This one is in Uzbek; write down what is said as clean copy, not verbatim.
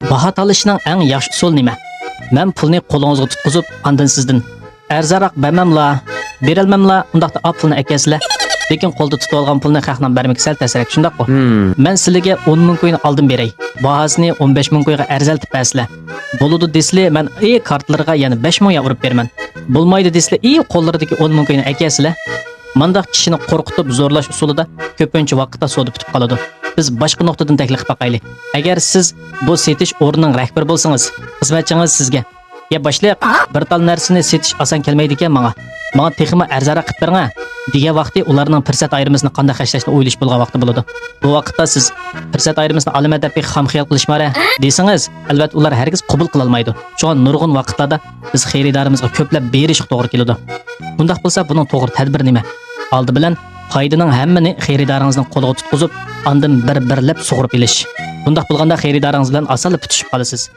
baha tanlashning eng yaxshi usuli nima? Men pulni qo'lingizga tutqizib, ondan sizdan arzonroq bermamla, berolmamla, undaqda pulni akasizlar. Lekin qo'lda tutib olgan pulni xalqdan bermak sal tasirrak, shundaqmi? Men sizlarga 10 ming qo'yni oldim beray. Bahasini 15 ming qo'yga arzaltib bersizlar. Bo'ludi desizlar, men kartlarga yana 5 ming urib berman. Bo'lmaydi desizlar, qo'llaridagi 10 ming qo'yni akasizlar. Mandaq kishini qo'rqitib zo'rlash usulida ko'pincha vaqtda so'da bitib qoladi. Biz boshqa nuqtadan taklif qilib agar siz bu setish o'rnining rahbari bo'lsangiz, xizmatchingiz sizga ya boshliq bir tal narsani setish oson kelmaydi ekan menga texmi arzonroq qilib bering degan vaqtda ularning fursat ayrimisini qanday xashlashni o'ylash bo'lgan vaqti bo'ladi. Bu vaqtda siz fursat ayrimisini olaman deb xam xiyol qilishmara desangiz, albatta ular hargiz qabul qila olmaydi. Chunki nurg'un vaqtlarda biz xaridorimizga ko'plab berish to'g'ri keladi. Bundaq bo'lsa, buning to'g'ri tadbir nima? Aldı bilan foydaning hammani xaridoringizning qo'liga tutqizib, ondan bir-birlab sug'urib olish. Bundaq bo'lganda xaridoringiz bilan osonlik tutishib qolasiz.